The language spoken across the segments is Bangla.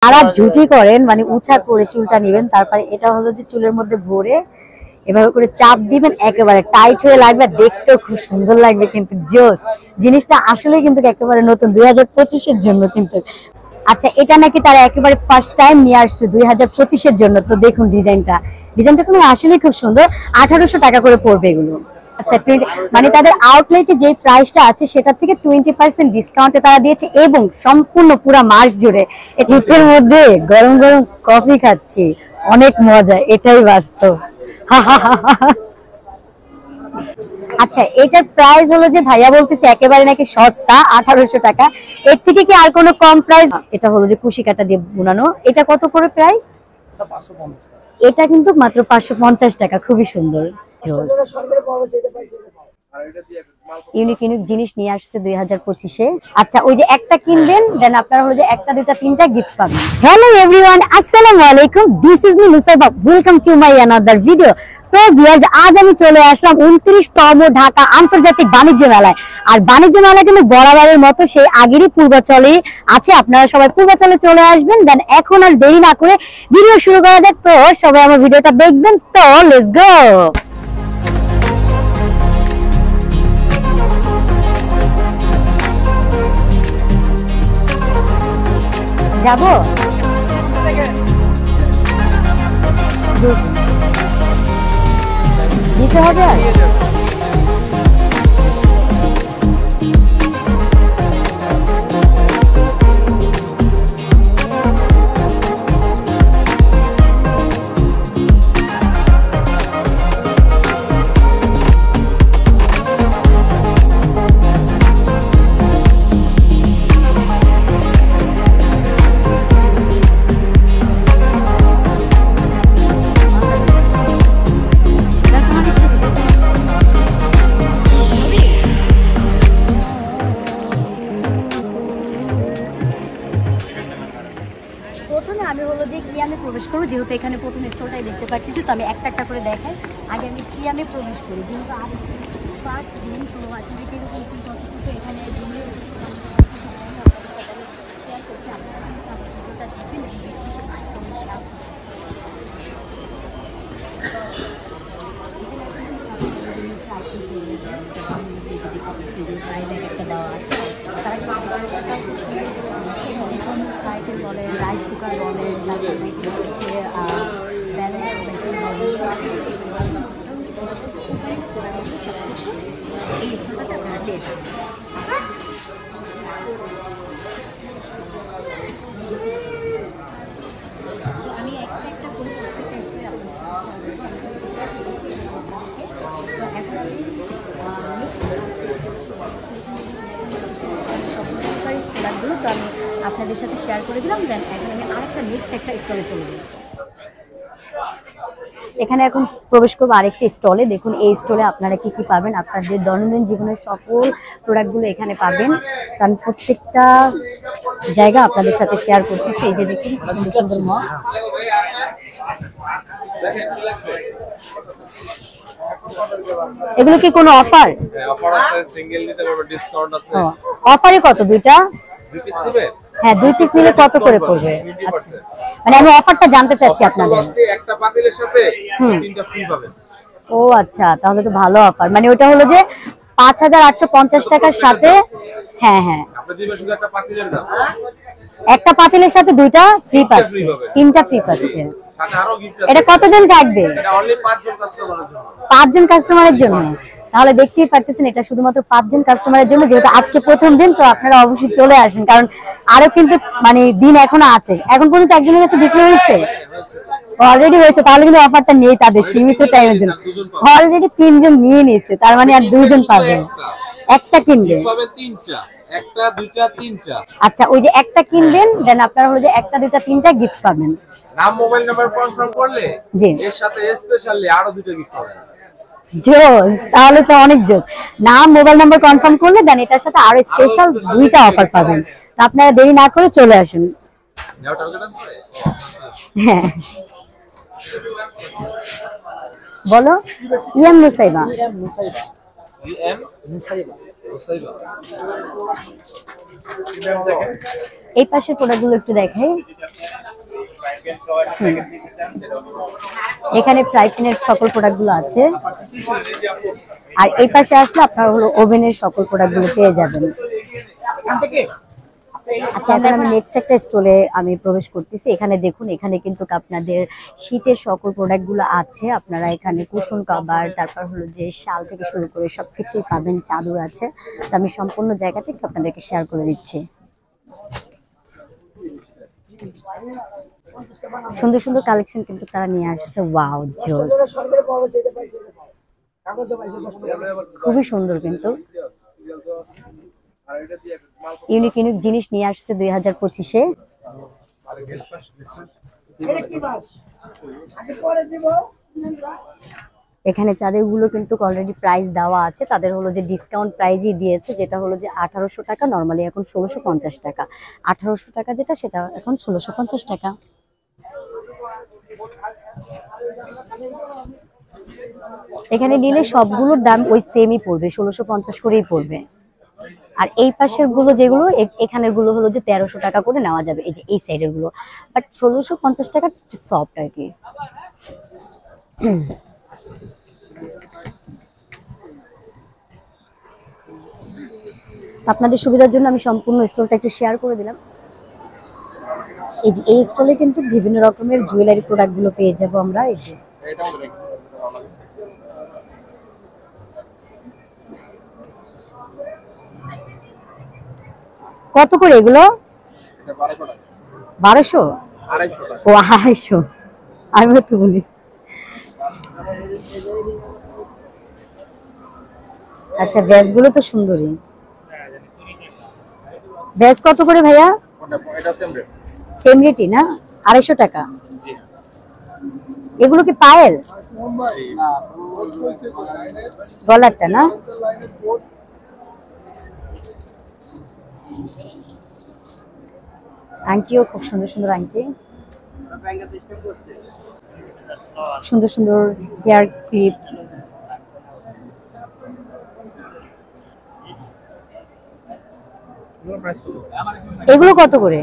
যারা ঝুটি করেন মানে উঁচা করে চুলটা নেবেন, তারপরে এটা হলো যে চুলের মধ্যে ভরে এভাবে করে চাপ দিবেন, একেবারে টাইট হয়ে লাগবে, দেখতেও খুব সুন্দর লাগবে। কিন্তু জোস জিনিসটা আসলে কিন্তু একেবারে নতুন 2025-এর জন্য কিন্তু। আচ্ছা, এটা নাকি তারা একেবারে ফার্স্ট টাইম নিয়ে আসছে 2025-এর জন্য। তো দেখুন ডিজাইনটা কিন্তু আসলে খুব সুন্দর। 1800 টাকা করে পড়বে এগুলো। আচ্ছা, মানে তাদের আউটলেটে যে প্রাইসটা আছে সেটা থেকে 20% ডিসকাউন্টে তারা দিয়েছে, এবং সম্পূর্ণ পুরো মাস জুড়ে শীতের মধ্যে গরম গরম কফি খাচ্ছি, অনেক মজা, এটাই বাস্তব। আচ্ছা, এটার প্রাইস হলো যে ভাইয়া বলতেছে একেবারে নাকি সস্তা 1800 টাকা। এর থেকে কি আর কোনো কম প্রাইস? এটা হলো যে কুশি কাটা দিয়ে বুনানো। এটা কত করে প্রাইস? এটা কিন্তু মাত্র 550 টাকা। খুবই সুন্দর। ইউনিক ইউনিক জিনিস নিয়ে আসছে 2025-এ। আচ্ছা, ওই যে একটা কিনবেন, দেন আপনারা হলো যে একটা দুইটা তিনটা গিফট পাবেন। হ্যালো এভরিওয়ান, আসসালামু আলাইকুম, this is me Nusaiba, welcome to my another video. তো ভিউয়ার্স, আজ আমি চলে আসলাম 29তম ঢাকা আন্তর্জাতিক বাণিজ্য মেলায়। আর বাণিজ্য মেলা কিন্তু বরাবরের মতো সেই আগেরই পূর্বাচলে আছে। আপনারা সবাই পূর্বাচলে চলে আসবেন। দেন এখন আর দেরি না করে ভিডিও শুরু করা যাক। তো সবাই আমার ভিডিওটা দেখবেন। তো লেটস গো। যাবো দিতে হবে আর আমি হলো যে কিয়ামে প্রবেশ করবো, যেহেতু এখানে প্রথম স্টলটাই দেখতে পাচ্ছি। তো আমি একটা একটা করে দেখাই। আগে আমি কিয়ামে প্রবেশ করি, যেহেতু আজ ফার্স্ট দিন। তো আসলে কিরকম কি কত এখানে জুমে শেয়ার করছি, আপনারা ভিডিওটা দেখবেন এবং বেশি বেশি লাইক কমেন্ট শেয়ার একটা দেওয়া আছে। তারা ফ্রাইপ্যান বলেন, রাইস কুকার বলেন, তারপরে হচ্ছে এই স্টোরটাতে আপনারা পেয়ে যাবেন। তো আমি একটা একটা করে প্রত্যেকটা স্টোরে প্রোডাক্টগুলো তো আমি আপনাদের সাথে শেয়ার করে দিলাম। দেন এখন আমি আরেকটা নেক্সট একটা স্টলে চলে যাব। এখানে এখন প্রবেশ করবো আরেকটি স্টলে। দেখুন এই স্টলে আপনারা কি কি পাবেন, আপনাদের দৈনন্দিন জীবনের সকল প্রোডাক্টগুলো এখানে পাবেন। তো আমি প্রত্যেকটা জায়গা আপনাদের সাথে শেয়ার করতেছি। এই যে দেখুন সুন্দর সুন্দর মগ। এগুলো কি কোনো অফার? অফার আছে, সিঙ্গেল নিতে পারবে, ডিসকাউন্ট আছে। অফারে কত? দুইটা 2 পিস নেবে? হ্যাঁ, 2 পিস নিলে কত করে পড়বে? মানে আমি অফারটা জানতে চাচ্ছি আপনাদের। একটা পাতিলের সাথে তিনটা ফ্রি পাবেন। ও আচ্ছা, তাহলে তো ভালো অফার। মানে ওটা হলো যে 5850 টাকার সাথে। হ্যাঁ হ্যাঁ, আপনি দিবেন শুধু একটা পাতিলের দাম। একটা পাতিলের সাথে দুইটা ফ্রি পাচ্ছে, তিনটা ফ্রি পাচ্ছে। সাথে আরো গিফট আছে। এটা কতদিন থাকবে? এটা অনলি 5 জন কাস্টমারের জন্য। 5 জন কাস্টমারের জন্য? তাহলে দেখতেই পারতেছেন এটা শুধুমাত্র 5 জন কাস্টমারের জন্য। যেহেতু আজকে প্রথম দিন, তো আপনারা অবশ্যই চলে আসেন, কারণ আরো কিন্তু মানে দিন এখনো আছে। এখন পর্যন্ত একজনের কাছে বিক্রি হয়েছে, অলরেডি হয়েছে। তাহলে কিন্তু অফারটা নেই তাদের, সীমিত টাইমের জন্য। অলরেডি 3 জন নিয়ে নিয়েছে, তার মানে আর 2 জন পাবে। একটা কিনবে পাবে তিনটা, একটা দুইটা তিনটা। আচ্ছা, ওই যে একটা কিনবেন, দেন আপনারা হলো যে একটা দুইটা তিনটা গিফট পাবেন। নাম মোবাইল নাম্বার কনফার্ম করলে জি, এর সাথে স্পেশালি আরো দুটো গিফট পাবেন। জোস, তাহলে তো অনেক জোস। নাম মোবাইল নাম্বার কনফার্ম করলে দেন এটার সাথে আরো স্পেশাল দুইটা অফার পাবেন। তো আপনারা দেরি না করে চলে আসুন। নেওয়া টার্গেট আছে? হ্যাঁ, বলো। ইএম নুসাইবা। এই পাশের প্রোডাক্টগুলো একটু দেখাই। এখানে ফ্রাই প্যানের সকল প্রোডাক্টগুলো আছে। আর এই পাশে আসলে আপনারা হলো ওভেনের সকল প্রোডাক্টগুলো পেয়ে যাবেন। আচ্ছা, এখন আমি নেক্সট একটা স্টলে আমি প্রবেশ করতেছি। এখানে দেখুন, এখানে কিন্তু আপনাদের শীতের সকল প্রোডাক্টগুলো আছে। আপনারা এখানে কুশন কভার, তারপর হলো যে শাল থেকে শুরু করে সবকিছুই পাবেন, চাদর আছে। তো আমি সম্পূর্ণ জায়গাটা একটু আপনাদেরকে শেয়ার করে দিচ্ছি। সুন্দর সুন্দর কালেকশন কিন্তু তারা নিয়ে আসছে। ওয়াও, জোস, খুবই সুন্দর কিন্তু ইউনিক ইউনিক জিনিস নিয়ে আসছে 2025-এ। এখানে চাদরগুলো কিন্তু অলরেডি প্রাইস দেওয়া আছে, তাদের হলো যে ডিসকাউন্ট প্রাইজই দিয়েছে, যেটা হলো যে 1800 টাকা, নর্মালি এখন 1650 টাকা। 1800 টাকা যেটা, সেটা এখন 1650 টাকা। এখানে নিলে সবগুলোর দাম ওই সেমই পড়বে, 1650 করেই পড়বে। আর এই পাশের গুলো যেগুলো, এখানের গুলো হলো যে 1300 টাকা করে নেওয়া যাবে, এই যে এই সাইডের গুলো, বাট 1650 টাকা সফট আর কি। আপনাদের সুবিধার জন্য আমি সম্পূর্ণ স্টলটা একটু শেয়ার করে দিলাম। এই যে এই স্টলে কিন্তু বিভিন্ন রকমের জুয়েলারি প্রোডাক্ট গুলো পেয়ে যাবো আমরা। এই যে কত করে এগুলো? 1200? ও, 250। আমি তো বলি। আচ্ছা, ভ্যাস গুলো তো সুন্দরী। ভ্যাস কত করে ভাইয়া? সেম রেটই না? 250 টাকা। এগুলো কি পায়েল? গলারটা না? আংটিও খুব সুন্দর সুন্দর আংটি, সুন্দর সুন্দর হেয়ার ক্লিপ। এগুলো কত করে?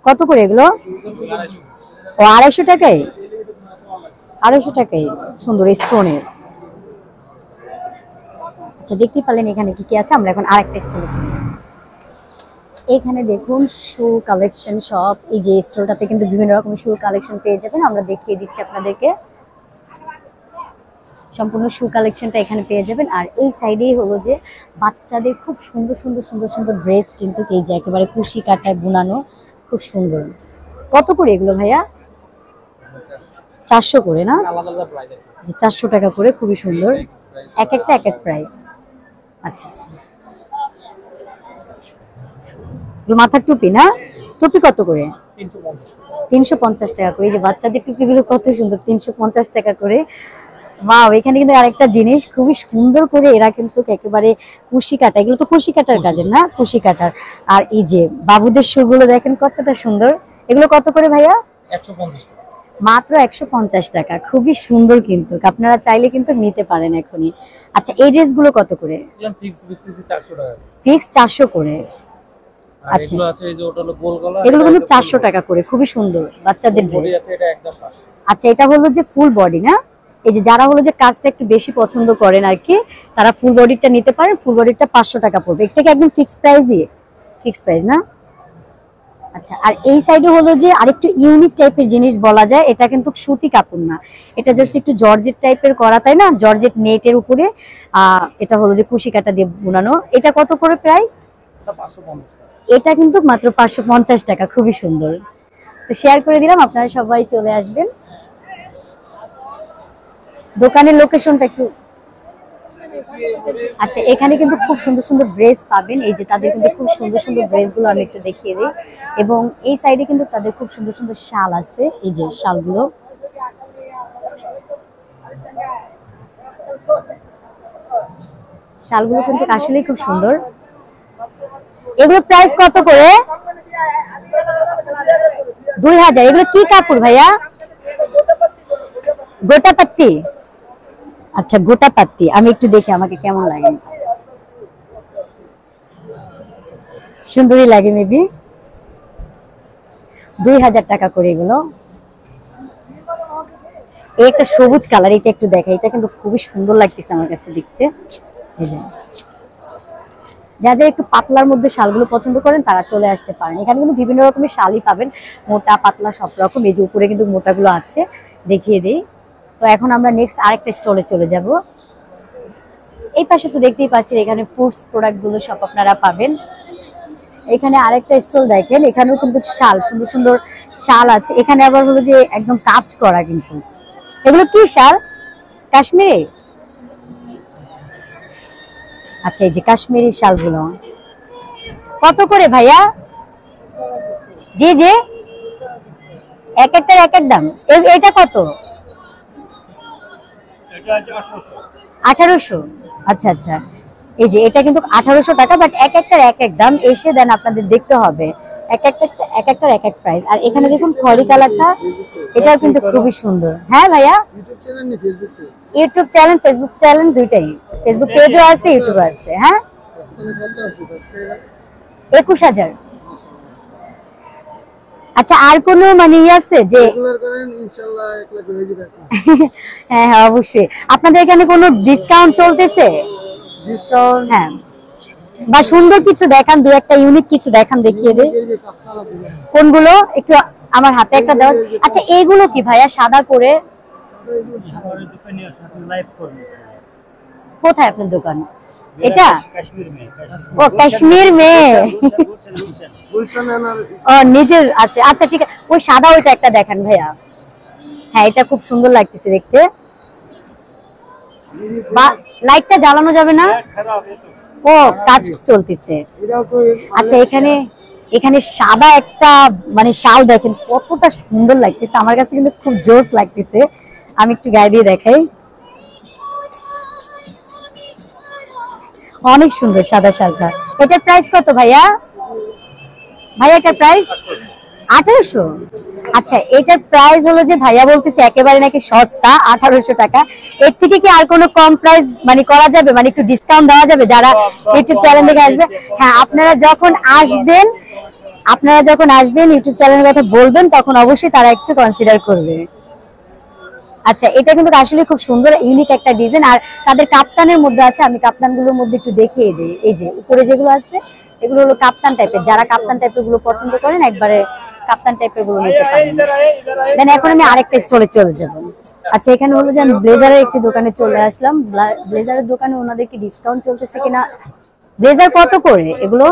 কত করে এগুলো? ও, 250 টাকায়। 250 টাকায় সুন্দর স্টোনের। আচ্ছা, দেখতে পারলেন এখানে কি কি আছে। আমরা এখন আরেকটা স্টলে চলে যাব। এখানে দেখুন শু কালেকশন শপ। এই যে স্টলটাতে কিন্তু বিভিন্ন রকমের শু কালেকশন পেয়ে যাবেন। আমরা দেখিয়ে দিচ্ছি আপনাদেরকে, সম্পূর্ণ শু কালেকশনটা এখানে পেয়ে যাবেন। আর এই সাইডেই হলো যে বাচ্চাদের খুব সুন্দর সুন্দর সুন্দর সুন্দর ড্রেস কিন্তু এই যে একেবারে কুশি কাটায় বুনানো, খুব সুন্দর। কত করে এগুলো ভাইয়া? 400 করে না? যে 400 টাকা করে, খুবই সুন্দর। এক একটা এক এক প্রাইস। আচ্ছা আচ্ছা, মাথার টুপি না? টুপি কত করে? 350 টাকা করে। এই যে বাচ্চাদের টুপিগুলো কত সুন্দর, 350 টাকা করে। ওয়াও, এখানে কিন্তু আরেকটা জিনিস খুবই সুন্দর করে এরা কিন্তু একেবারে কুশি কাটা, এগুলো তো কুশি কাটার কাজের না, কুশি কাটার। আর এই যে বাবুদের শুগুলো দেখেন কতটা সুন্দর। এগুলো কত করে ভাইয়া? 150 টাকা মাত্র। 150 টাকা, খুবই সুন্দর কিন্তু, আপনারা চাইলে কিন্তু নিতে পারেন এখনই। আচ্ছা, এই ড্রেসগুলো কত করে? ফিক্সড বেচতেছি 400 টাকা। ফিক্স 400 করে। আর আচ্ছা, এগুলো আছে, এই যে ওটা হলো গোল গলা, এগুলো কিন্তু 400 টাকা করে, খুবই সুন্দর বাচ্চাদের বডি ড্রেস। আছে, এটা একদম 500। আচ্ছা, এটা হলো যে ফুল বডি না? এই যে যারা হলো যে কাজটা একটু বেশি পছন্দ করেন আর কি, তারা ফুল বডিটা নিতে পারেন। ফুল বডিটা 500 টাকা পড়বে। এটা কি একদম ফিক্সড প্রাইসই? ফিক্সড প্রাইস না? আচ্ছা, আর এই সাইডে হলো যে আরেকটু ইউনিক টাইপের জিনিস বলা যায়। এটা কিন্তু সুতি কাপড় না, এটা জাস্ট একটু জর্জেট টাইপের করা, তাই না? জর্জেট নেটের উপরে এটা হলো যে কুশি কাটা দিয়ে বুনানো। এটা কত করে প্রাইস? এটা 550 টাকা। এটা কিন্তু মাত্র 550 টাকা, খুবই সুন্দর। তো শেয়ার করে দিলাম, আপনারা সবাই চলে আসবেন। দোকানের লোকেশনটা একটু। আচ্ছা, এখানে কিন্তু খুব সুন্দর সুন্দর ড্রেস পাবেন। এই যে তাদের কিন্তু খুব সুন্দর সুন্দর ড্রেসগুলো আমি একটু দেখিয়ে দিই। এবং এই সাইডে কিন্তু তাদের খুব সুন্দর সুন্দর শাল আছে। এই যে শালগুলো, শালগুলো কিন্তু আসলেই খুব সুন্দর। এগুলো প্রাইস কত করে? 2000। এগুলো কি কাপড় ভাইয়া? গোটাপাত্তি। আচ্ছা, গোটাপাত্তি। আমি একটু দেখি আমাকে কেমন লাগে। সুন্দরই লাগে মেবি। 2000 টাকা করে এগুলো। এই একটা সবুজ কালার, এটা একটু দেখা, এটা কিন্তু খুবই সুন্দর লাগতেছে আমার কাছে দেখতে। এই যে যা যা একটু পাতলার মধ্যে শালগুলো পছন্দ করেন তারা চলে আসতে পারেন। এখানে কিন্তু বিভিন্ন রকমের শালই পাবেন, মোটা পাতলা সব রকম। এই যে উপরে কিন্তু মোটাগুলো আছে, দেখিয়ে দিই। তো এখন আমরা নেক্সট আরেকটা স্টলে চলে যাব। এই পাশে তো দেখতেই পাচ্ছেন এখানে ফুডস প্রোডাক্ট গুলো সব আপনারা পাবেন। এখানে আরেকটা স্টল দেখেন, এখানেও কিন্তু শাল, সুন্দর সুন্দর শাল আছে। এখানে আবার হলো যে একদম কাজ করা, কিন্তু এগুলো কি শাল? কাশ্মীরি? আচ্ছা, এই যে কাশ্মীরি শালগুলো কত করে ভাইয়া? জি জি, এক একটার এক এক দাম। এটা কত? 1800। আচ্ছা আচ্ছা, এই যে এটা কিন্তু 1800 টাকা, বাট এক একটার এক এক দাম। এসে দেন আপনাদের দেখতে হবে, এক একটার এক এক প্রাইস। আর এখানে দেখুন খয়েরি কালারটা, এটাও কিন্তু খুবই সুন্দর। হ্যাঁ ভাইয়া, ইউটিউব চ্যানেল ফেসবুক চ্যানেল দুইটাই, ফেসবুক পেজও আছে ইউটিউব আছে। হ্যাঁ, 21000। আচ্ছা, আর কোনো মানে আছে যে হ্যাঁ হ্যাঁ অবশ্যই। আপনাদের এখানে কোনো ডিসকাউন্ট চলতেছে? ডিসকাউন্ট, হ্যাঁ, বা সুন্দর কিছু দেখান, দু একটা ইউনিক কিছু দেখান, দেখিয়ে দে। কোনগুলো একটু আমার হাতে একটা দাও। আচ্ছা, এইগুলো কি ভাইয়া সাদা করে? কোথায় আপনার দোকান? এটা ও কাশ্মীর মেয়ে, ও নিজের আছে। আচ্ছা ঠিক আছে, ওই সাদা ওইটা একটা দেখান ভাইয়া। হ্যাঁ, এটা খুব সুন্দর লাগতেছে দেখতে। বা লাইটটা জ্বালানো যাবে না? ও কাজ চলতেছে। আচ্ছা, এখানে সাদা একটা মানে শাল দেখেন কতটা সুন্দর লাগতেছে, আমার কাছে কিন্তু খুব জোস লাগতেছে। আমি একটু গায়ে দিয়ে দেখাই, অনেক সুন্দর সাদা শালটা। এটার প্রাইস কত ভাইয়া? ভাইয়া এটার প্রাইস 1800। আচ্ছা, এটার প্রাইস হলো যে ভাইয়া বলতেছে একেবারে নাকি সস্তা, 1800 টাকা। এর থেকে কি আর কোনো কম প্রাইস মানে করা যাবে, মানে একটু ডিসকাউন্ট দেওয়া যাবে যারা ইউটিউব চ্যানেল থেকে আসবে? হ্যাঁ, আপনারা যখন আসবেন ইউটিউব চ্যানেলের কথা বলবেন, তখন অবশ্যই তারা একটু কনসিডার করবে। আচ্ছা, এটা কিন্তু আসলে খুব সুন্দর ইউনিক একটা ডিজাইন। আর তাদের কাপ্তানের মধ্যে আছে, আমি কাপ্তানগুলোর মধ্যে একটু দেখিয়ে দিই। এই যে উপরে যেগুলো আছে এগুলো হলো কাপ্তান টাইপের, যারা কাপ্তান টাইপের গুলো পছন্দ করেন একবারে কাপ্তান টাইপের গুলো নিতে পারেন। দেন এখন আমি আরেকটা স্টলে চলে যাব। আচ্ছা, এখানে হলো যে আমি ব্লেজারের একটি দোকানে চলে আসলাম। ব্লেজারের দোকানে ওনাদের কি ডিসকাউন্ট চলতেছে কিনা। ব্লেজার কত করে এগুলো?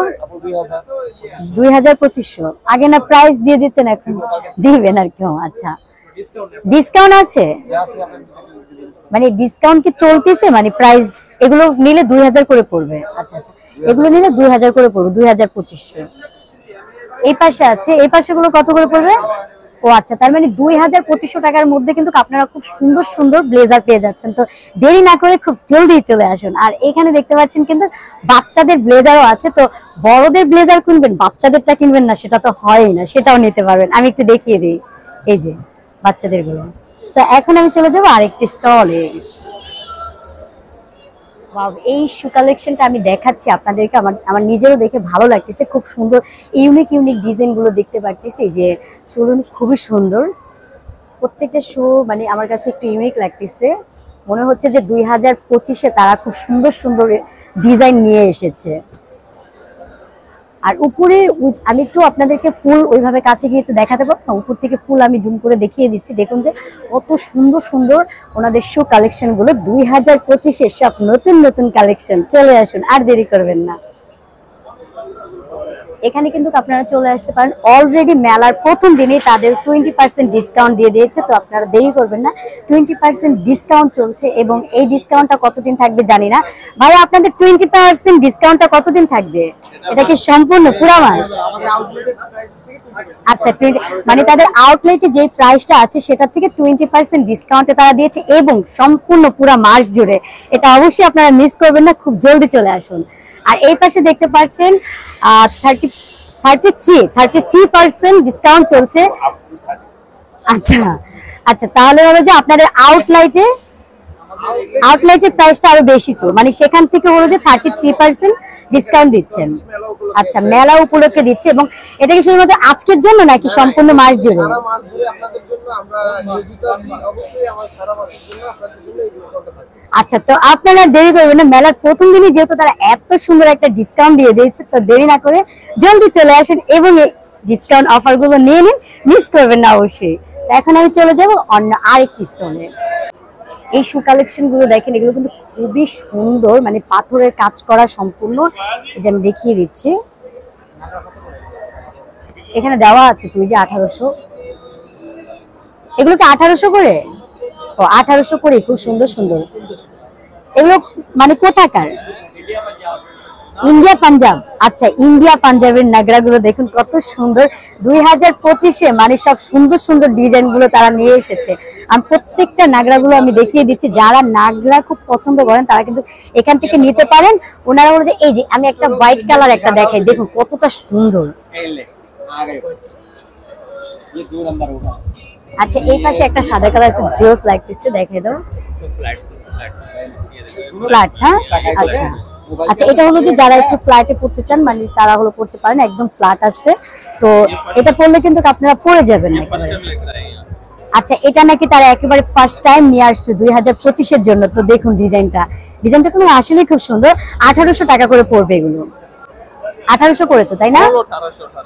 2500। আগে না প্রাইস দিয়ে দিতেন, এখন দিবেন আর কি? আচ্ছা, ডিসকাউন্ট আছে, মানে ডিসকাউন্ট কি চলতেছে, মানে প্রাইস এগুলো নিলে 2000 করে পড়বে। আচ্ছা আচ্ছা, এগুলো নিলে 2000 করে পড়বে, 2500। এই পাশে আছে, এই পাশে গুলো কত করে পড়বে? ও আচ্ছা, তার মানে 2500 টাকার মধ্যে কিন্তু আপনারা খুব সুন্দর সুন্দর ব্লেজার পেয়ে যাচ্ছেন। তো দেরি না করে খুব জলদি চলে আসুন। আর এখানে দেখতে পাচ্ছেন কিন্তু বাচ্চাদের ব্লেজারও আছে। তো বড়দের ব্লেজার কিনবেন, বাচ্চাদেরটা কিনবেন না, সেটা তো হয়ই না, সেটাও নিতে পারবেন। আমি একটু দেখিয়ে দিই, এই যে বাচ্চাদের গুলো। তো এখন আমি চলে যাবো আরেকটি স্টলে। এই শু কালেকশনটা আমি দেখাচ্ছি আপনাদেরকে, আমার নিজেরও দেখে ভালো লাগতেছে। খুব সুন্দর ইউনিক ডিজাইন গুলো দেখতে পারতেছি। যে শুগুলো খুবই সুন্দর, প্রত্যেকটা শু মানে আমার কাছে একটু ইউনিক লাগতেছে। মনে হচ্ছে যে 2025-এ তারা খুব সুন্দর সুন্দর ডিজাইন নিয়ে এসেছে। আর উপরে আমি একটু আপনাদেরকে ফুল ওইভাবে কাছে গিয়ে দেখাতে পারবো না, উপর থেকে ফুল আমি জুম করে দেখিয়ে দিচ্ছি। দেখুন যে কত সুন্দর সুন্দর ওনাদের শু কালেকশন গুলো। 2025-এর সব নতুন নতুন কালেকশন। চলে আসুন, আর দেরি করবেন না। এখানে কিন্তু আপনারা চলে আসতে পারেন। অলরেডি মেলার প্রথম দিনে তাদের 20% ডিসকাউন্ট দিয়ে দিয়েছে, তো আপনারা দেরি করবেন না। 20% ডিসকাউন্ট চলছে, এবং এই ডিসকাউন্টটা কতদিন থাকবে জানি না। ভাই, আপনাদের 20% ডিসকাউন্টটা কতদিন থাকবে? এটা কি সম্পূর্ণ পুরো মাস? আচ্ছা, মানে তাদের আউটলেটে যে প্রাইসটা আছে সেটা থেকে 20% ডিসকাউন্টে তারা দিয়েছে, এবং সম্পূর্ণ পুরো মাস জুড়ে। এটা অবশ্যই আপনারা মিস করবেন না, খুব জলদি চলে আসুন। আর এই পাশে দেখতে পাচ্ছেন 33% ডিসকাউন্ট চলছে। আচ্ছা আচ্ছা, তাহলে হবে যে আপনাদের আউটলেটে আউটলেটের প্রাইসটা আরো বেশি তো, মানে সেখান থেকে হলো যে 33% ডিসকাউন্ট দিচ্ছেন। আচ্ছা, মেলা উপলক্ষে দিচ্ছে, এবং এটা কি শুধুমাত্র আজকের জন্য নাকি সম্পূর্ণ মাস জুড়ে? সারা মাস ধরে আপনাদের জন্য আমরা নিয়োজিত আছি, অবশ্যই আমার সারা মাসের জন্য আপনাদের জন্য এই ডিসকাউন্টটা থাকবে। আচ্ছা, তো আপনারা দেরি করবেন না, মেলার প্রথম দিনই যেহেতু তারা এত সুন্দর একটা ডিসকাউন্ট দিয়ে দিয়েছে, তো দেরি না করে জলদি চলে আসেন এবং এই ডিসকাউন্ট অফার গুলো নিয়ে নিন, মিস করবেন না অবশ্যই। তো এখন আমি চলে যাব অন্য আরেকটি স্টলে। এই শু কালেকশন গুলো দেখেন, এগুলো কিন্তু খুবই সুন্দর, মানে পাথরের কাজ করা সম্পূর্ণ। এই যে আমি দেখিয়ে দিচ্ছি, এখানে দেওয়া আছে তুই যে 1800, এগুলো কি 1800 করে? ও 1800 করে, খুব সুন্দর সুন্দর। এগুলো মানে কোথাকার? ইন্ডিয়া পাঞ্জাব। আচ্ছা, ইন্ডিয়া পাঞ্জাবের নাগরা গুলো দেখুন কত সুন্দর। 2025-এ মানে সব সুন্দর সুন্দর ডিজাইন গুলো তারা নিয়ে এসেছে। আর প্রত্যেকটা নাগরা গুলো আমি দেখিয়ে দিচ্ছি, যারা নাগরা খুব পছন্দ করেন তারা কিন্তু এখান থেকে নিতে পারেন। ওনারা বলে যে এই যে আমি একটা হোয়াইট কালার একটা দেখাই, দেখুন কতটা সুন্দর। আচ্ছা, এই পাশে একটা সাদা কালার আছে, জোস লাগতেছে, দেখাই দাও। ফ্ল্যাট, হ্যাঁ, আচ্ছা আচ্ছা, এটা হলো যে যারা একটু ফ্ল্যাটে পড়তে চান, মানে তারা হলো পড়তে পারেন, একদম ফ্ল্যাট আছে। তো এটা পড়লে কিন্তু আপনারা পড়ে যাবেন একেবারে। আচ্ছা, এটা নাকি তারা একেবারে ফার্স্ট টাইম নিয়ে আসছে 2025-এর জন্য। তো দেখুন ডিজাইনটা কিন্তু আসলে খুব সুন্দর। 1800 টাকা করে পড়বে এগুলো, 1800 করে তো, তাই না?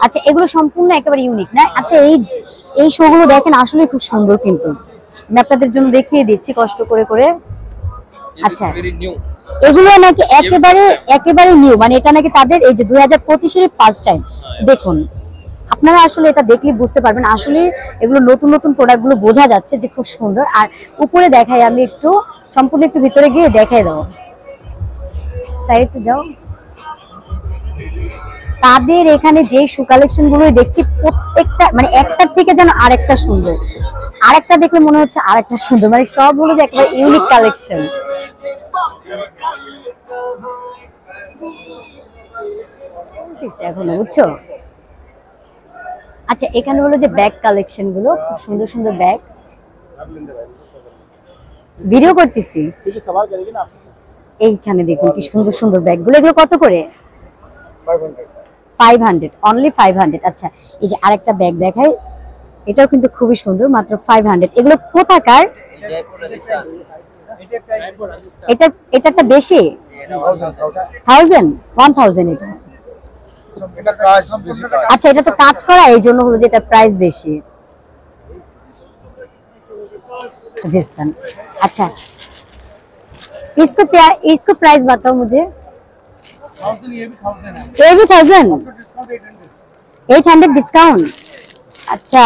আচ্ছা, এগুলো সম্পূর্ণ একেবারে ইউনিক না? আচ্ছা, এই শোগুলো দেখেন আসলে খুব সুন্দর, কিন্তু আমি আপনাদের জন্য দেখিয়ে দিচ্ছি কষ্ট করে করে। আচ্ছা, এগুলো নাকি একেবারে নিউ, মানে এটা নাকি তাদের এই যে 2025-এর ফার্স্ট টাইম। দেখুন, আপনারা আসলে এটা দেখলে বুঝতে পারবেন, আসলে এগুলো নতুন নতুন প্রোডাক্ট গুলো বোঝা যাচ্ছে যে খুব সুন্দর। আর উপরে দেখাই আমি একটু, সম্পূর্ণ একটু ভিতরে গিয়ে দেখাই দাও, সাইডে যাও। তাদের এখানে যে শু কালেকশন গুলো দেখছি প্রত্যেকটা মানে একটার থেকে যেন আরেকটা সুন্দর, আরেকটা দেখলে মনে হচ্ছে আরেকটা সুন্দর, মানে সব হলো যে একেবারে ইউনিক কালেকশন। এখনো বুঝছো? আচ্ছা, এখানে হলো যে ব্যাগ কালেকশন গুলো, খুব সুন্দর সুন্দর ব্যাগ। ভিডিও করতেছি, এইখানে দেখুন কি সুন্দর সুন্দর ব্যাগ গুলো। এগুলো কত করে? 500, অনলি 500। আচ্ছা, এই যে আরেকটা ব্যাগ দেখাই, এটাও কিন্তু খুবই সুন্দর, মাত্র 500। এগুলো কোথাকার? এটা একটা বেশি, 1000 এটা। আচ্ছা, এটা তো কাজ করা, এই জন্য হলো যে এটা প্রাইস বেশি। अच्छा इसको प्राइस बताओ मुझे। 1000 ये भी 1000 है, ये भी 1000 800 ডিসকাউন্ট। আচ্ছা,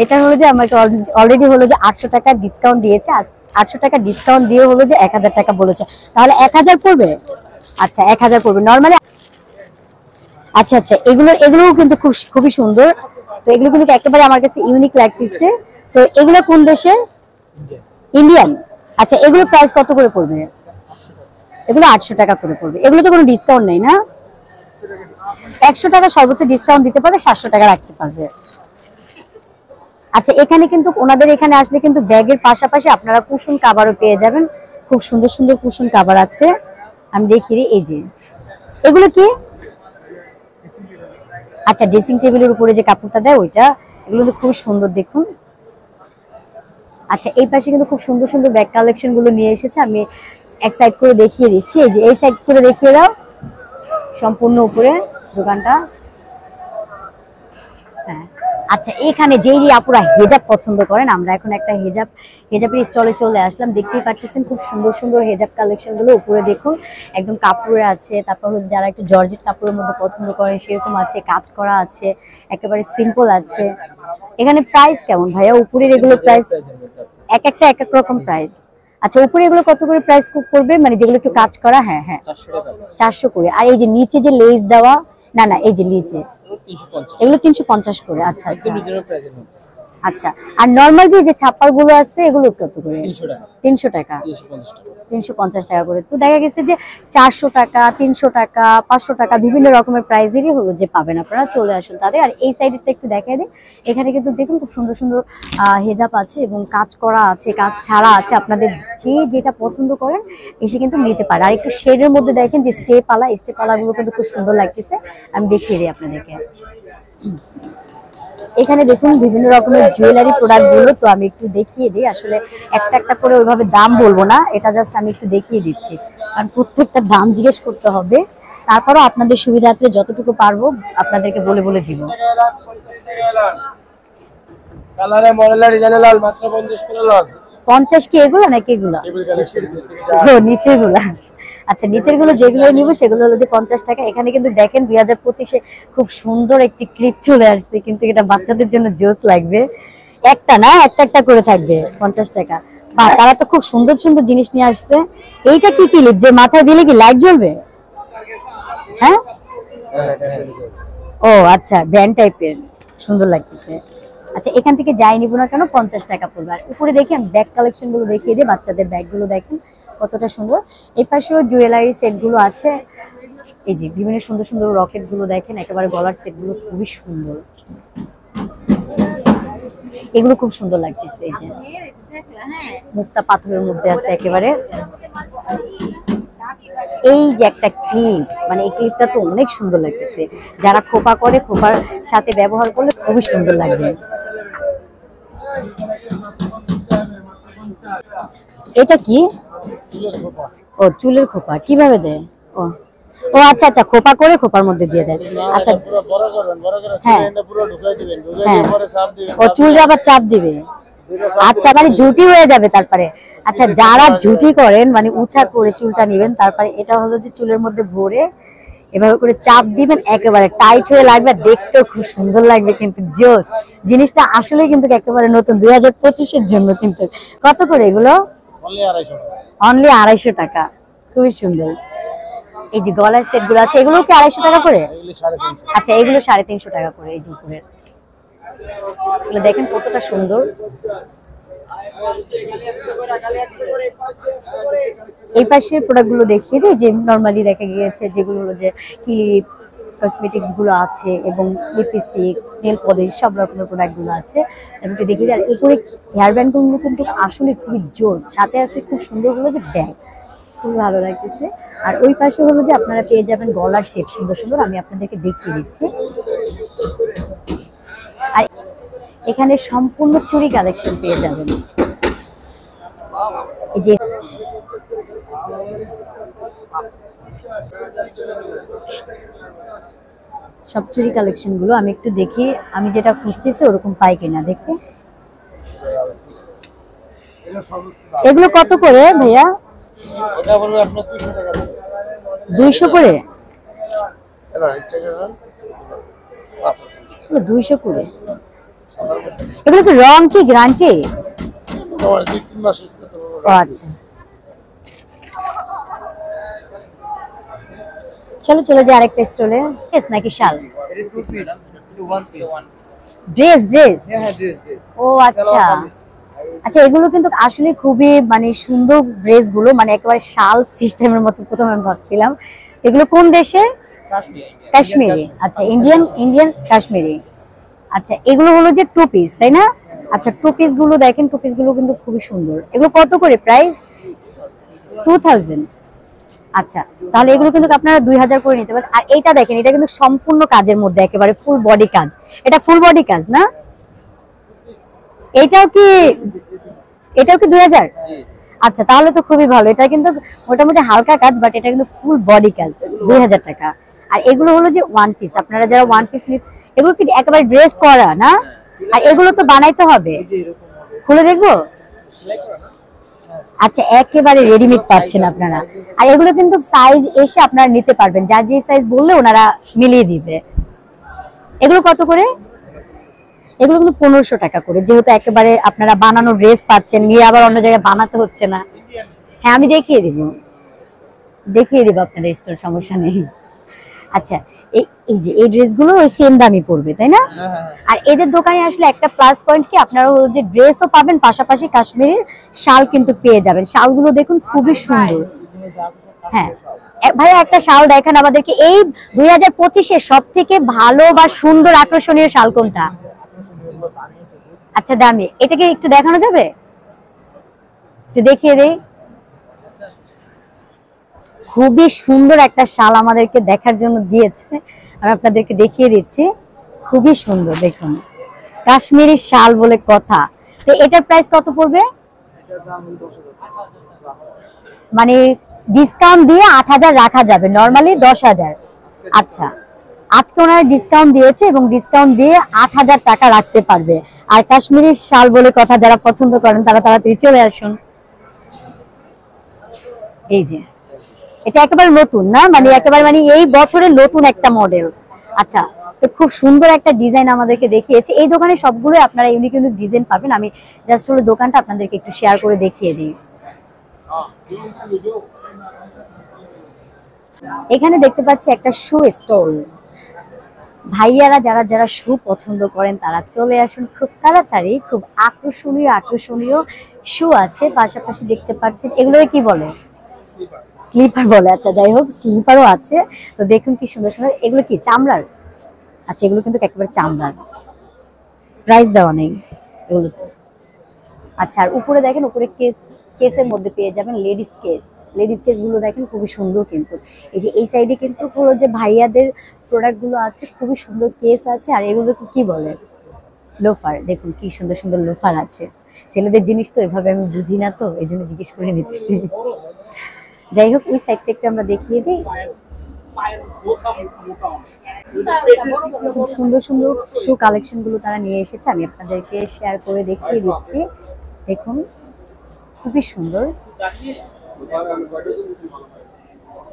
এটা হলো যে আমাকে অলরেডি হলো যে 800 টাকা ডিসকাউন্ট দিয়েছে, 800 টাকা ডিসকাউন্ট দিয়ে হলো যে 1000 টাকা বলেছে, তাহলে 1000 পড়বে। আচ্ছা, 1000 পড়বে নরমালি। আচ্ছা আচ্ছা, এগুলোও কিন্তু খুবই সুন্দর। তো এগুলো কিন্তু একেবারে আমার কাছে ইউনিক লাগতেছে। তো এগুলো কোন দেশের? ইন্ডিয়ান। আচ্ছা, এগুলো প্রাইস কত করে পড়বে? এগুলো 800 টাকা করে পড়বে। এগুলো তো কোনো ডিসকাউন্ট নেই না? 100 টাকা সর্বোচ্চ ডিসকাউন্ট দিতে পারবে, 700 টাকা রাখতে পারবে। আচ্ছা, এখানে কিন্তু ওনাদের এখানে আসলে কিন্তু ব্যাগের পাশাপাশি আপনারা কুশন কাভারও পেয়ে যাবেন। খুব সুন্দর সুন্দর কুশন কাভার আছে, আমি দেখিয়ে দিই। এই যে এগুলো কি? আচ্ছা, ড্রেসিং টেবিলের উপরে যে কাপড়টা দেয় ওইটা। এগুলো কিন্তু খুব সুন্দর, দেখুন। আচ্ছা, এই পাশে কিন্তু খুব সুন্দর সুন্দর ব্যাগ কালেকশন গুলো নিয়ে এসেছে, আমি এক সাইড করে দেখিয়ে দিচ্ছি। এই যে এই সাইড করে দেখিয়ে দাও, সম্পূর্ণ উপরে দোকানটা। হ্যাঁ, আচ্ছা, এখানে যেই আপুরা হেজাব পছন্দ করেন, আমরা এখন একটা হেজাবের স্টলে চলে আসলাম। দেখতেই পাচ্ছেন খুব সুন্দর সুন্দর হেজাব কালেকশন গুলো উপরে দেখুন, একদম কাপড়ে আছে। তারপর হচ্ছে যারা একটু জর্জেট কাপড়ের মধ্যে পছন্দ করেন সেরকম আছে, কাজ করা আছে, একেবারে সিম্পল আছে। এখানে প্রাইস কেমন ভাইয়া উপরের? এগুলো প্রাইস এক এক রকম প্রাইস। আচ্ছা, উপরে এগুলো কত করে প্রাইস করবে, মানে যেগুলো একটু কাজ করা? হ্যাঁ হ্যাঁ, 400 করে। আর এই যে নিচে যে লেস দেওয়া, না এই যে নিচে এগুলো 350 করে। আচ্ছা আচ্ছা, আচ্ছা, আর নরমাল যে ছাপ্পার গুলো আছে এগুলো কত করে? 300 টাকা, 300 টাকা, 350 টাকা। 350 টাকা করে। তো দেখা গেছে যে 400 টাকা, 300 টাকা, 500 টাকা বিভিন্ন রকমের প্রাইজেরই হলো যে পাবেন, আপনারা চলে আসুন তাদের। আর এই সাইডেরটা একটু দেখাই দিই, এখানে কিন্তু দেখুন খুব সুন্দর সুন্দর হেজাব আছে এবং কাজ করা আছে, কাজ ছাড়া আছে, আপনাদের যে যেটা পছন্দ করেন এসে কিন্তু নিতে পারে। আর একটু শেডের মধ্যে দেখেন যে স্টেপালাগুলো কিন্তু খুব সুন্দর লাগতেছে, আমি দেখিয়ে দিই আপনাদেরকে। এখানে দেখুন বিভিন্ন রকমের জুয়েলারি প্রোডাক্ট গুলো, তো আমি একটু দেখিয়ে দিই। আসলে একটা একটা করে ওইভাবে দাম বলবো না, এটা জাস্ট আমি একটু দেখিয়ে দিচ্ছি, কারণ প্রত্যেকটা দাম জিজ্ঞেস করতে হবে। তারপরও আপনাদের সুবিধার্থে যতটুকু পারবো আপনাদেরকে বলে বলে দিব। কালারে মডেল ডিজাইনে লাল মাত্র 50 করে লাল। 50 কি এগুলো নাকি এগুলো? টেবিল কালেকশন ও নিচের গুলা। আচ্ছা, নিচের গুলো যেগুলো নিব সেগুলো হলো যে 50 টাকা। এখানে কিন্তু দেখেন 2025-এ খুব সুন্দর একটি ক্লিপ চলে আসছে, কিন্তু এটা বাচ্চাদের জন্য জোস লাগবে। একটা না, একটা একটা করে থাকবে, 50 টাকা। বাহ, তারা তো খুব সুন্দর সুন্দর জিনিস নিয়ে আসছে। এইটা কি ক্লিপ যে মাথায় দিলে কি লাইট জ্বলবে? হ্যাঁ, ও আচ্ছা, ব্যান্ড টাইপের, সুন্দর লাগতেছে। আচ্ছা, এখান থেকে যাই নিব না কেন, 50 টাকা পড়বে। আর উপরে দেখি আমি ব্যাগ কালেকশন গুলো দেখিয়ে দিই, বাচ্চাদের ব্যাগ গুলো দেখেন কতটা সুন্দর। এই পাশেও জুয়েলারি সেট গুলো আছে, এই যে বিভিন্ন সুন্দর সুন্দর রকেট গুলো দেখেন, একেবারে গলার সেট গুলো খুবই সুন্দর, এগুলো খুব সুন্দর লাগতেছে। এই যে মুক্তা পাথরের মধ্যে আছে একেবারে। এই যে একটা ক্লিপ, মানে এই ক্লিপটা তো অনেক সুন্দর লাগতেছে, যারা খোপা করে খোপার সাথে ব্যবহার করলে খুবই সুন্দর লাগবে। এটা কি? ও চুলের খোপা, কিভাবে দেয়? ও ও আচ্ছা আচ্ছা, খোপা করে খোপার মধ্যে দিয়ে দেয়। আচ্ছা, পুরো বড় করবেন, বড় করে হ্যাঁ, চুলে পুরো ঢুকাই দিবেন, ঢুকাই হ্যাঁ, দিয়ে পরে চাপ দিবেন। ও চুলে আবার চাপ দিবে। আচ্ছা, মানে ঝুটি হয়ে যাবে তারপরে। আচ্ছা, যারা ঝুটি করেন মানে উঁচা করে চুলটা নেবেন, তারপরে এটা হলো যে চুলের মধ্যে ভরে এভাবে করে চাপ দিবেন, একেবারে টাইট হয়ে লাগবে, দেখতেও খুব সুন্দর লাগবে, কিন্তু জোস জিনিসটা আসলে কিন্তু একেবারে নতুন 2025-এর জন্য। কিন্তু কত করে এগুলো? অনলি 250 টাকা। অনলি 250 টাকা, খুবই সুন্দর। এই যে গলার সেট গুলো আছে, এগুলো কি 250 টাকা করে? এগুলি 350। আচ্ছা, এগুলো 350 টাকা করে। এই যে উপরের এগুলো দেখেন কতটা সুন্দর। এই পাশের প্রোডাক্ট গুলো দেখিয়ে দিই, যে নরমালি দেখা গিয়েছে যেগুলো হলো যে ক্লিপ, কসমেটিক্স গুলো আছে এবং লিপস্টিক, নেল পলিশ, সব রকমের প্রোডাক্ট গুলো আছে। আমি একটু দেখিয়ে দিই। আর এরপরে হেয়ার ব্যান্ড গুলো কিন্তু আসলে খুবই জোস, সাথে আছে খুব সুন্দর হলো যে ব্যাগ, খুবই ভালো লাগতেছে। আর ওই পাশে হলো যে আপনারা পেয়ে যাবেন গলার সেট সুন্দর সুন্দর, আমি আপনাদেরকে দেখিয়ে দিচ্ছি। আর এখানে সম্পূর্ণ চুড়ি কালেকশন পেয়ে যাবেন। এই যে সব চুড়ি কালেকশন গুলো আমি একটু দেখি, আমি যেটা খুঁজতেছি ওরকম পাই কিনা দেখি। এগুলো কত করে ভাইয়া? এটা বলবো আপনার 200 টাকা। 200 করে? এবার ইচ্ছা করেন 200 করে। এগুলো কি রং কি গ্যারান্টি? তোমার 2-3 মাস ইউজ করতে পারবো। ও আচ্ছা, চলো চলে যাই আরেকটা স্টলে। ড্রেস নাকি শাল? এটা 2 পিস, 1 পিস। ড্রেস ড্রেস, হ্যাঁ, ড্রেস। ও আচ্ছা। আচ্ছা, এগুলো কিন্তু আসলে খুবই মানে সুন্দর ড্রেস গুলো, মানে একেবারে শাল সিস্টেমের মতো প্রথমে আমি ভাবছিলাম। এগুলো কোন দেশের? কাশ্মীরি। আচ্ছা, ইন্ডিয়ান কাশ্মীরি। আচ্ছা, এগুলো হলো যে 2 পিস, তাই না? আচ্ছা, 2 পিস গুলো দেখেন, 2 পিস গুলো কিন্তু খুবই সুন্দর। এগুলো কত করে প্রাইস? 2000। আচ্ছা, তাহলে এগুলো কিন্তু আপনারা 2000 করে নিতে পারেন। আর এইটা দেখেন, এটা কিন্তু সম্পূর্ণ কাজের মধ্যে, একেবারে ফুল বডি কাজ। এটা ফুল বডি কাজ না? এটাও কি 2000? আচ্ছা, তাহলে তো খুবই ভালো। এটা কিন্তু মোটামুটি হালকা কাজ, বাট এটা কিন্তু ফুল বডি কাজ, 2000 টাকা। আর এগুলো হলো যে 1 পিস, আপনারা যারা 1 পিস এগুলো কি একেবারে ড্রেস করা না? আর এগুলো তো বানাইতে হবে, খুলে দেখবো? আচ্ছা, একেবারে রেডিমেড পাচ্ছেন আপনারা। আর এগুলো কিন্তু সাইজ এসে আপনারা নিতে পারবেন, যার যে সাইজ বললে ওনারা মিলিয়ে দিবে। এগুলো কত করে? এগুলো কিন্তু 1500 টাকা করে, যেহেতু একেবারে আপনারা বানানো ড্রেস পাচ্ছেন, নিয়ে আবার অন্য জায়গায় বানাতে হচ্ছে না। হ্যাঁ, আমি দেখিয়ে দিব আপনাদের স্টোর, সমস্যা নেই। আচ্ছা, এই যে এই ড্রেসগুলো ওই সেম দামই পড়বে, তাই না? আর এদের দোকানে আসলে একটা প্লাস পয়েন্ট কি, আপনারা হলো যে ড্রেসও পাবেন, পাশাপাশি কাশ্মীরের শাল কিন্তু পেয়ে যাবেন। শালগুলো দেখুন খুবই সুন্দর। হ্যাঁ ভাইয়া একটা শাল দেখেন আমাদেরকে, এই 2025-এর সব থেকে ভালো বা সুন্দর আকর্ষণীয় শাল কোনটা? আচ্ছা দামি, এটাকে একটু দেখানো যাবে? একটু দেখিয়ে দেই। খুবই সুন্দর একটা শাল আমাদেরকে দেখার জন্য দিয়েছে, আমি আপনাদেরকে দেখিয়ে দিচ্ছি। খুবই সুন্দর, দেখুন কাশ্মীরি শাল বলে কথা। তো এটার প্রাইস কত পড়বে? মানে ডিসকাউন্ট দিয়ে 8000 রাখা যাবে, নরমালি 10000। আচ্ছা আজকে ওনারা ডিসকাউন্ট দিয়েছে এবং ডিসকাউন্ট দিয়ে 8000 টাকা রাখতে পারবে। আর কাশ্মীরি শাল বলে কথা যারা পছন্দ করেন তারা তাড়াতাড়ি চলে আসুন। এই যে এটা একেবারে নতুন না, মানে একেবারে মানে এই বছরের নতুন একটা মডেল। আচ্ছা তো খুব সুন্দর একটা ডিজাইন আমাদেরকে দেখিয়েছে। এই দোকানে সবগুলো আপনারা ইউনিক ইউনিক ডিজাইন পাবেন। আমি জাস্ট হলো দোকানটা আপনাদেরকে একটু শেয়ার করে দেখিয়ে দিই। এখানে দেখতে পাচ্ছি একটা শু স্টল। ভাইয়ারা যারা যারা শু পছন্দ করেন তারা চলে আসুন খুব তাড়াতাড়ি। খুব আকর্ষণীয় আকর্ষণীয় শু আছে, পাশাপাশি দেখতে পাচ্ছেন এগুলো কি বলে? স্লিপার বলে। আচ্ছা যাই হোক, স্লিপারও আছে। তো দেখুন কি সুন্দর সুন্দর, এগুলো কি চামড়ার? আচ্ছা এগুলো কিন্তু একেবারে চামড়ার, প্রাইস দেওয়া নেই এগুলো। আচ্ছা আর উপরে দেখেন, উপরে কেসের মধ্যে পেয়ে যাবেন লেডিস কেস। লেডিস কেস গুলো দেখেন খুবই সুন্দর কিন্তু। এই যে এই সাইডে কিন্তু পুরো যে ভাইয়াদের প্রোডাক্ট গুলো আছে, খুবই সুন্দর কেস আছে। আর এগুলো কি বলে? লোফার। দেখুন কি সুন্দর সুন্দর লোফার আছে। ছেলেদের জিনিস তো এভাবে আমি বুঝি না, তো এই জন্য জিজ্ঞেস করে নিতেছি। যাই হোক ওই সাইডটা একটু আমরা দেখিয়ে দিই। খুব সুন্দর সুন্দর শু কালেকশন গুলো তারা নিয়ে এসেছে, আমি আপনাদেরকে শেয়ার করে দেখিয়ে দিচ্ছি। দেখুন খুবই সুন্দর।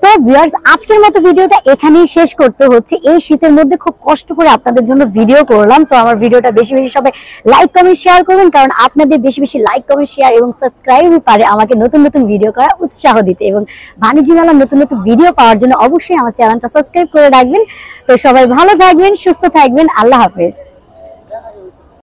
তো ভিউয়ার্স আজকের মতো ভিডিওটা এখানেই শেষ করতে হচ্ছে। এই শীতের মধ্যে খুব কষ্ট করে আপনাদের জন্য ভিডিও করলাম। তো আমার ভিডিওটা বেশি বেশি সবাই লাইক কমেন্ট শেয়ার করবেন, কারণ আপনাদের বেশি বেশি লাইক কমেন্ট শেয়ার এবং সাবস্ক্রাইবই পারে আমাকে নতুন নতুন ভিডিও করার উৎসাহ দিতে। এবং বাণিজ্য মেলার নতুন নতুন ভিডিও পাওয়ার জন্য অবশ্যই আমার চ্যানেলটা সাবস্ক্রাইব করে রাখবেন। তো সবাই ভালো থাকবেন, সুস্থ থাকবেন, আল্লাহ হাফেজ।